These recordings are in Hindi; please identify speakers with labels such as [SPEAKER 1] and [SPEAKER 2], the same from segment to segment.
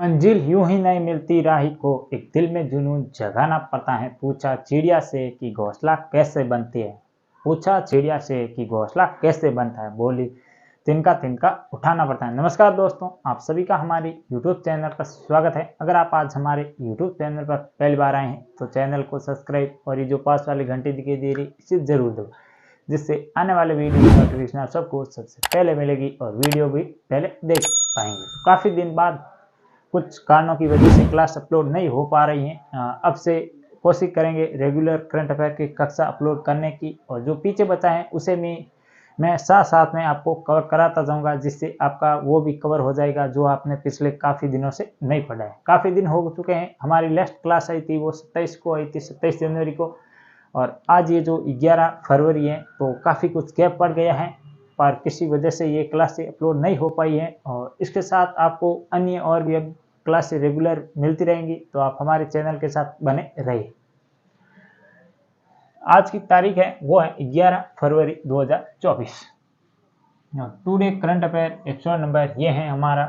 [SPEAKER 1] मंजिल यूं ही नहीं मिलती राही को, एक दिल में जुनून जगाना पड़ता है। पूछा चिड़िया से कि घोंसला कैसे बनती है, पूछा चिड़िया से कि घोंसला कैसे बनता है, बोली तिनका तिनका उठाना पड़ता है। नमस्कार दोस्तों, आप सभी का हमारे YouTube चैनल पर स्वागत है। अगर आप आज हमारे YouTube चैनल पर पहली बार आए हैं तो चैनल को सब्सक्राइब और ये जो पास वाली घंटी दिखाई दे रही इसे जरूर दो, जिससे आने वाले वीडियो की नोटिफिकेशन आप सबको सबसे पहले मिलेगी और वीडियो भी पहले देख पाएंगे। काफ़ी दिन बाद कुछ कारणों की वजह से क्लास अपलोड नहीं हो पा रही हैं। अब से कोशिश करेंगे रेगुलर करंट अफेयर की कक्षा अपलोड करने की, और जो पीछे बचा है उसे मैं साथ साथ में आपको कवर कराता जाऊंगा, जिससे आपका वो भी कवर हो जाएगा जो आपने पिछले काफ़ी दिनों से नहीं पढ़ा है। काफ़ी दिन हो चुके हैं। हमारी लास्ट क्लास आई थी वो 27 को आई थी, 27 जनवरी को, और आज ये जो 11 फरवरी है तो काफ़ी कुछ गैप पड़ गया है, पर किसी वजह से ये क्लासें अपलोड नहीं हो पाई है। और इसके साथ आपको अन्य और भी अब क्लासें रेगुलर मिलती रहेंगी, तो आप हमारे चैनल के साथ बने रहिए। आज की तारीख है वो है 11 फरवरी 2024। Today current affair episode number ये है हमारा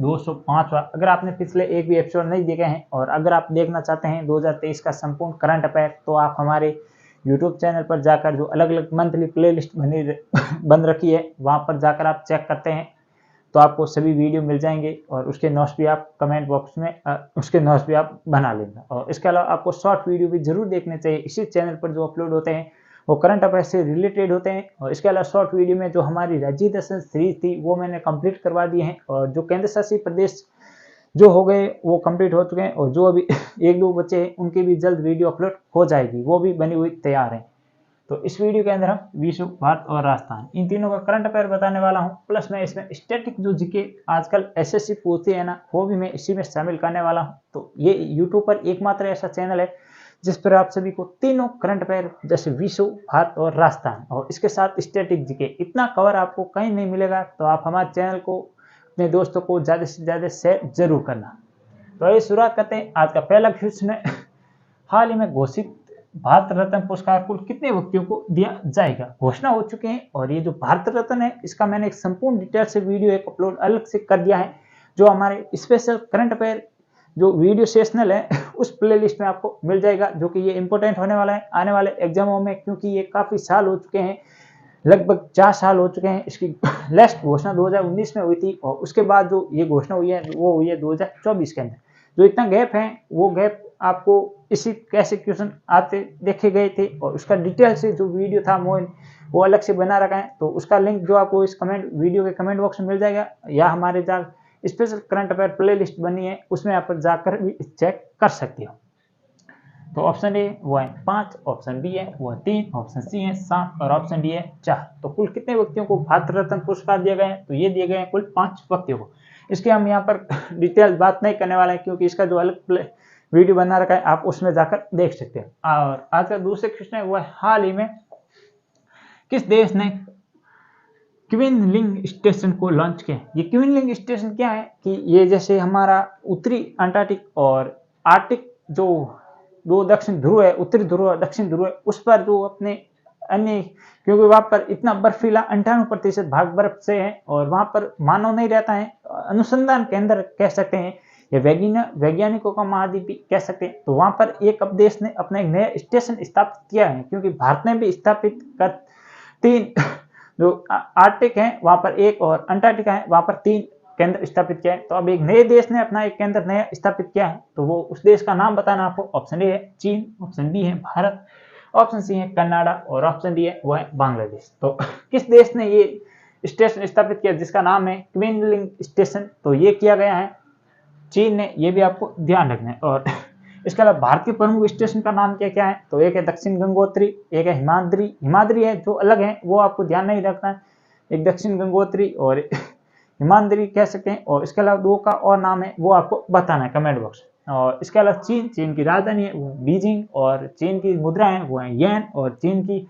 [SPEAKER 1] 205वां। अगर आपने पिछले एक भी एपिसोड नहीं देखे हैं और अगर आप देखना चाहते हैं 2023 का संपूर्ण करंट अफेयर, तो आप हमारे YouTube चैनल पर जाकर जो अलग अलग मंथली प्लेलिस्ट बन रखी है वहाँ पर जाकर आप चेक करते हैं तो आपको सभी वीडियो मिल जाएंगे, और उसके नोट्स भी आप कमेंट बॉक्स में उसके नोट्स भी आप बना लेना। और इसके अलावा आपको शॉर्ट वीडियो भी जरूर देखने चाहिए। इसी चैनल पर जो अपलोड होते हैं वो करंट अफेयर से रिलेटेड होते हैं। और इसके अलावा शॉर्ट वीडियो में जो हमारी राज्य दर्शन सीरीज थी वो मैंने कंप्लीट करवा दी है, और जो केंद्र शासित प्रदेश जो हो गए वो कंप्लीट हो चुके हैं, और जो अभी एक दो बचे हैं उनकी भी जल्द वीडियो अपलोड हो जाएगी, वो भी बनी हुई तैयार है। तो इस वीडियो के अंदर हम विश्व, भारत और राजस्थान इन तीनों का करंट अफेयर बताने वाला हूं, प्लस मैं इसमें स्टैटिक जो जीके आजकल एसएससी पूछती है ना, वो भी मैं इसी में शामिल करने वाला हूं। तो ये यूट्यूब पर एकमात्र ऐसा चैनल है जिस पर आप सभी को तीनों करंट अफेयर जैसे विश्व, भारत और राजस्थान और इसके साथ स्टैटिक जीके इतना कवर आपको कहीं नहीं मिलेगा। तो आप हमारे चैनल को अपने दोस्तों को ज़्यादा से ज़्यादा शेयर जरूर करना। तो ये शुरुआत करते हैं। आज का पहला क्वेश्चन है, हाल ही में घोषित भारत रत्न पुरस्कार कुल कितने व्यक्तियों को दिया जाएगा। घोषणा हो चुके हैं, और ये जो भारत रत्न है इसका मैंने एक संपूर्ण डिटेल से वीडियो एक अपलोड अलग से कर दिया है, जो हमारे स्पेशल करंट अफेयर जो वीडियो सेशनल है उस प्लेलिस्ट में आपको मिल जाएगा, जो कि ये इंपॉर्टेंट होने वाला है आने वाले एग्जामों में, क्योंकि ये काफ़ी साल हो चुके हैं, लगभग 4 साल हो चुके हैं। इसकी लास्ट घोषणा 2019 में हुई थी, और उसके बाद जो ये घोषणा हुई है वो हुई है 2024 के अंदर। जो इतना गैप है वो गैप आपको इसी कैसे क्वेश्चन आते देखे गए थे, और उसका डिटेल से जो वीडियो था वो अलग से बना रखा है। तो उसका लिंक जो आपको इस वीडियो के कमेंट बॉक्स में मिल जाएगा, या हमारे जो स्पेशल करंट अफेयर प्लेलिस्ट बनी है उसमें आप जाकर भी चेक कर सकते हो। तो ऑप्शन ए वो है 5, ऑप्शन बी है वो है 3, ऑप्शन सी है 7 और ऑप्शन डी है 4। तो कुल कितने व्यक्तियों को भारत रत्न पुरस्कार दिए गए हैं, तो ये दिए गए हैं कुल 5 व्यक्तियों को। इसके हम यहाँ पर डिटेल बात नहीं करने वाले हैं, क्योंकि इसका जो अलग वीडियो बना रखा है आप उसमें जाकर देख सकते हैं। और आज का दूसरे क्वेश्चन है वो है, हाल ही में किस देश ने क्विनलिंग स्टेशन को लॉन्च किया। ये क्विनलिंग स्टेशन क्या है कि ये जैसे हमारा उत्तरी अंटार्कटिक और आर्कटिक जो दो दक्षिण ध्रुव है, उत्तरी ध्रुव और दक्षिण ध्रुव है, उस पर जो अपने अन्य, क्योंकि वहां पर इतना बर्फीला 98% भाग बर्फ से है और वहां पर मानव नहीं रहता है, अनुसंधान केंद्र कह सकते हैं, ये वैज्ञानिकों का महाद्वीप भी कह सकते हैं। तो वहां पर एक अब देश ने अपना एक नया स्टेशन स्थापित किया है, क्योंकि भारत ने भी स्थापित कर 3 जो आर्कटिक है वहां पर 1 और अंटार्कटिका है वहां पर 3 केंद्र स्थापित किया है। तो अब एक नए देश ने अपना एक केंद्र नया स्थापित किया है, तो वो उस देश का नाम बताना आपको। ऑप्शन ए है चीन, ऑप्शन बी है भारत, ऑप्शन सी है कनाडा और ऑप्शन डी है वो है बांग्लादेश। तो किस देश ने ये स्टेशन स्थापित किया जिसका नाम है क्विनलिंग स्टेशन, तो ये किया गया है चीन ने, ये भी आपको ध्यान रखना है। और इसके अलावा भारत के प्रमुख स्टेशन का नाम क्या क्या है, तो एक है दक्षिण गंगोत्री, एक है हिमाद्री है जो अलग है वो आपको ध्यान नहीं रखना है, एक दक्षिण गंगोत्री और हिमाद्री कह सकते हैं। और इसके अलावा 2 का और नाम है वो आपको बताना है कमेंट बॉक्स। और इसके अलावा चीन की राजधानी है वो बीजिंग, और चीन की मुद्रा है वो है येन, और चीन की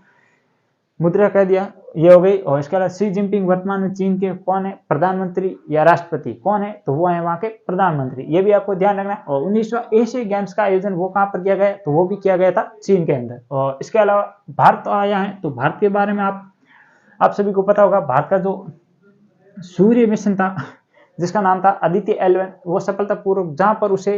[SPEAKER 1] मुद्रा कह दिया ये हो गई। और इसके अलावा शी जिनपिंग वर्तमान में चीन के कौन है, प्रधानमंत्री या राष्ट्रपति कौन है, तो वो है वहाँ के प्रधानमंत्री, ये भी आपको ध्यान रखना है। और 19वां एशियाई गेम्स का आयोजन वो कहाँ पर किया गया, तो वो भी किया गया था चीन के अंदर। और इसके अलावा भारत आया है, तो भारत के बारे में आप सभी को पता होगा, भारत का जो सूर्य मिशन था जिसका नाम था आदित्य L1, वो सफलतापूर्वक जहां पर उसे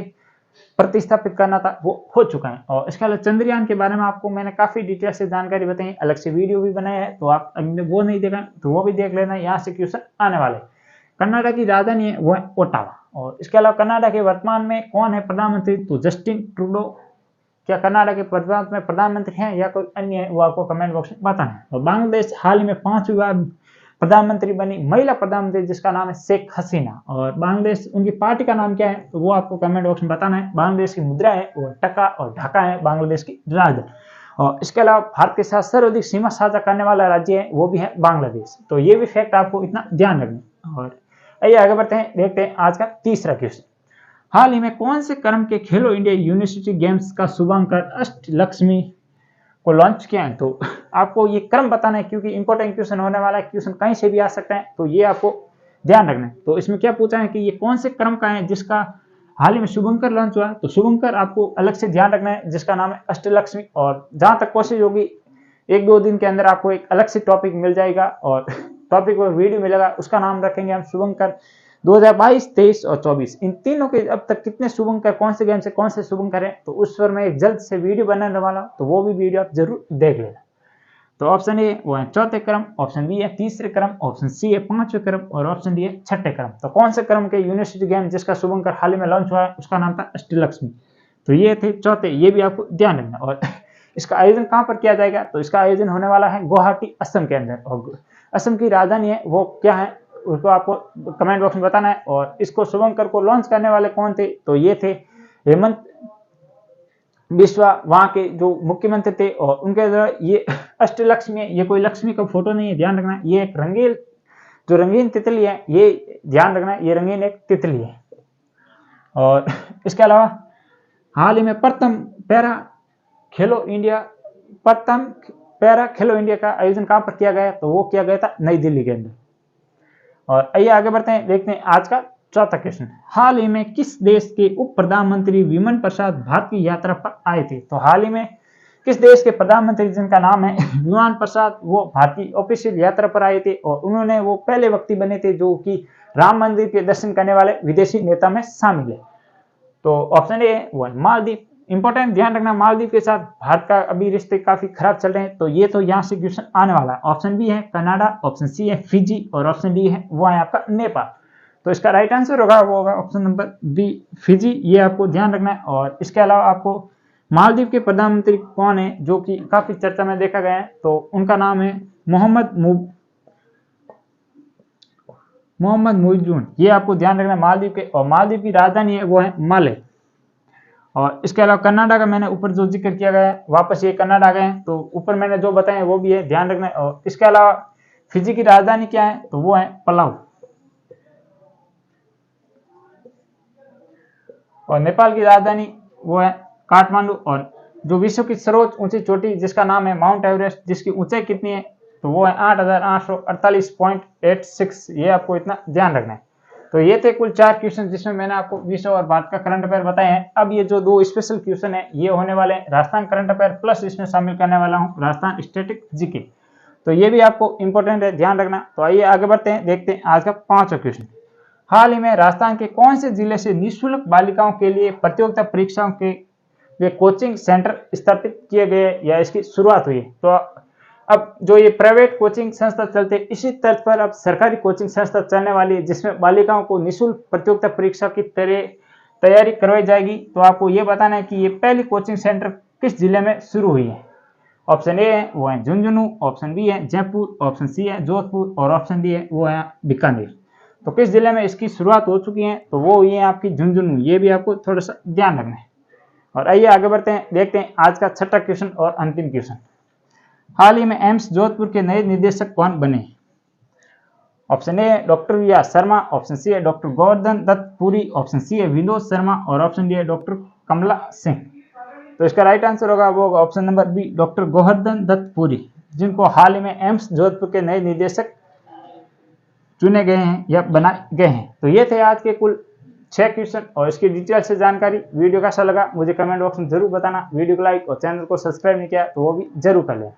[SPEAKER 1] प्रतिस्थापित करना था वो हो चुका है। और इसके अलावा चंद्रयान के बारे में आपको मैंने काफी डिटेल से जानकारी बताई, अलग से वीडियो भी बनाया है, तो आप अगर वो नहीं देखा तो वो भी देख लेना, यहाँ से क्वेश्चन आने वाले। कनाडा की राजधानी है वो है ओटावा। और इसके अलावा कनाडा के वर्तमान में कौन है प्रधानमंत्री, तो जस्टिन ट्रूडो। क्या कनाडा के वर्तमान में प्रधानमंत्री हैं या कोई अन्य है, वो आपको कमेंट बॉक्स में बताना है। और बांग्लादेश हाल ही में 5वीं बार प्रधानमंत्री बनी महिला प्रधानमंत्री, जिसका नाम है शेख हसीना। और बांग्लादेश, उनकी पार्टी का नाम क्या है, तो वो आपको कमेंट बॉक्स में बताना है। बांग्लादेश की मुद्रा है वो टका और ढाका है बांग्लादेश की राजधानी। और इसके अलावा भारत के साथ सर्वाधिक सीमा साझा करने वाला राज्य है वो भी है बांग्लादेश। तो ये भी फैक्ट आपको इतना ध्यान रखना। और आइए आगे बढ़ते हैं, देखते हैं आज का तीसरा क्वेश्चन। हाल ही में कौन से क्रम के खेलो इंडिया यूनिवर्सिटी गेम्स का शुभांकर अष्टलक्ष्मी को लॉन्च किया है। तो आपको ये क्रम बताना है, क्योंकि इंपॉर्टेंट क्वेश्चन होने वाला है, क्वेश्चन कहीं से भी आ सकता है, तो ये आपको ध्यान रखना है। तो इसमें क्या पूछा है कि ये कौन से क्रम का है जिसका हाल ही में शुभंकर लॉन्च हुआ है। तो शुभंकर आपको अलग से ध्यान रखना है, जिसका नाम है अष्टलक्ष्मी। और जहां तक कोशिश होगी 1-2 दिन के अंदर आपको एक अलग से टॉपिक मिल जाएगा और टॉपिक और वीडियो मिलेगा, उसका नाम रखेंगे हम शुभंकर। 2022, 23 और 24 इन तीनों के अब तक कितने शुभंकर, कौन से गेम से कौन से शुभंकर है, तो उस पर मैं एक जल्द से वीडियो बनाने वाला हूं, तो वो भी वीडियो आप जरूर देख लेना। तो ऑप्शन ए वो है चौथे क्रम, ऑप्शन बी है तीसरे क्रम, ऑप्शन सी है 5वें क्रम और ऑप्शन डी है 6ठे क्रम। तो कौन से क्रम के यूनिवर्सिटी गेम जिसका शुभंकर हाल ही में लॉन्च हुआ है, उसका नाम था अष्टलक्ष्मी। तो ये थे चौथे, ये भी आपको ध्यान रखना। और इसका आयोजन कहाँ पर किया जाएगा, तो इसका आयोजन होने वाला है गुवाहाटी, असम के अंदर। और असम की राजधानी है वो क्या है, उसको आपको कमेंट बॉक्स में बताना है। और इसको शुभंकर को लॉन्च करने वाले कौन थे, तो ये थे हेमंत बिस्वा, वहां के जो मुख्यमंत्री थे। और उनके द्वारा ये अष्टलक्ष्मी है, ये कोई लक्ष्मी का फोटो नहीं है, ध्यान रखना। ये एक रंगीन, जो रंगीन तितली है, ये ध्यान रखना, ये रंगीन एक तितली है। और इसके अलावा हाल ही में प्रथम पैरा खेलो इंडिया का आयोजन कहां पर किया गया, तो वो किया गया था नई दिल्ली के अंदर। और आइए आगे बढ़ते हैं, देखते हैं आज का चौथा क्वेश्चन। हाल ही में किस देश के उप प्रधानमंत्री विमन प्रसाद भारत की यात्रा पर आए थे। तो हाल ही में किस देश के प्रधानमंत्री जिनका नाम है विमान प्रसाद, वो भारत की ऑफिशियल यात्रा पर आए थे। और उन्होंने वो पहले व्यक्ति बने थे जो कि राम मंदिर के दर्शन करने वाले विदेशी नेता में शामिल है। तो ऑप्शन ए वो है मालदीव। इंपॉर्टेंट ध्यान रखना, मालदीव के साथ भारत का अभी रिश्ते काफी खराब चल रहे हैं, तो ये तो यहाँ से क्वेश्चन आने वाला है। ऑप्शन बी है कनाडा, ऑप्शन सी है फिजी और ऑप्शन डी है वो है आपका नेपाल। तो इसका राइट आंसर होगा वो होगा ऑप्शन नंबर बी फिजी, ये आपको ध्यान रखना है। और इसके अलावा आपको मालदीव के प्रधानमंत्री कौन है जो कि काफी चर्चा में देखा गया है, तो उनका नाम है मोहम्मद मुइजुन, ये आपको ध्यान रखना है मालदीव के। और मालदीव की राजधानी है वो है माले। और इसके अलावा कनाडा का मैंने ऊपर जो जिक्र किया गया है, वापस ये कनाडा आ गए हैं, तो ऊपर मैंने जो बताए वो भी है, ध्यान रखना है। और इसके अलावा फिजी की राजधानी क्या है, तो वो है पलाऊ। और नेपाल की राजधानी वो है काठमांडू। और जो विश्व की सर्वोच्च ऊंची चोटी जिसका नाम है माउंट एवरेस्ट, जिसकी ऊंचाई कितनी है, तो वो है 8,848.86, ये आपको इतना ध्यान रखना है। तो ये थे कुल 4 क्वेश्चन जिसमें मैंने आपको विश्व और भारत का करंट अफेयर बताए हैं। अब ये जो 2 स्पेशल क्वेश्चन है ये होने वाले हैं राजस्थान करंट अफेयर प्लस इसमें शामिल करने वाला हूँ राजस्थान स्टैटिक जीके, तो ये भी आपको इंपॉर्टेंट है, ध्यान रखना। तो आइए आगे बढ़ते हैं, देखते हैं आज का 5वां क्वेश्चन। हाल ही में राजस्थान के कौन से जिले से निःशुल्क बालिकाओं के लिए प्रतियोगिता परीक्षाओं के लिए कोचिंग सेंटर स्थापित किए गए या इसकी शुरुआत हुई है। तो अब जो ये प्राइवेट कोचिंग संस्था चलते हैं, इसी तर्ज पर अब सरकारी कोचिंग संस्था चलने वाली है, जिसमें बालिकाओं को निःशुल्क प्रतियोगिता परीक्षा की तैयारी करवाई जाएगी। तो आपको ये बताना है कि ये पहली कोचिंग सेंटर किस जिले में शुरू हुई है। ऑप्शन ए है वो है झुंझुनू, ऑप्शन बी है जयपुर, ऑप्शन सी है जोधपुर और ऑप्शन डी है वो है बीकानेर। तो किस जिले में इसकी शुरुआत हो चुकी है, तो वो हुई है आपकी झुंझुनू, ये भी आपको थोड़ा सा ध्यान रखना है। और आइए आगे बढ़ते हैं, देखते हैं आज का 6ठा क्वेश्चन और अंतिम क्वेश्चन। हाल ही में एम्स जोधपुर के नए निदेशक कौन बने। ऑप्शन ए है doctor V R Sharma, option C है doctor Govardhan Datt Puri, option C है विनोद शर्मा और ऑप्शन डी है डॉक्टर कमला सिंह। तो इसका राइट आंसर होगा वो होगा option number B doctor Govardhan Datt Puri, जिनको हाल ही में एम्स जोधपुर के नए निदेशक चुने गए हैं या बनाए गए हैं। तो ये थे आज के कुल 6 क्वेश्चन और इसकी डिटेल से जानकारी। वीडियो कैसा लगा मुझे कमेंट बॉक्स में जरूर बताना। वीडियो को लाइक और चैनल को सब्सक्राइब नहीं किया तो वो भी जरूर कर लें।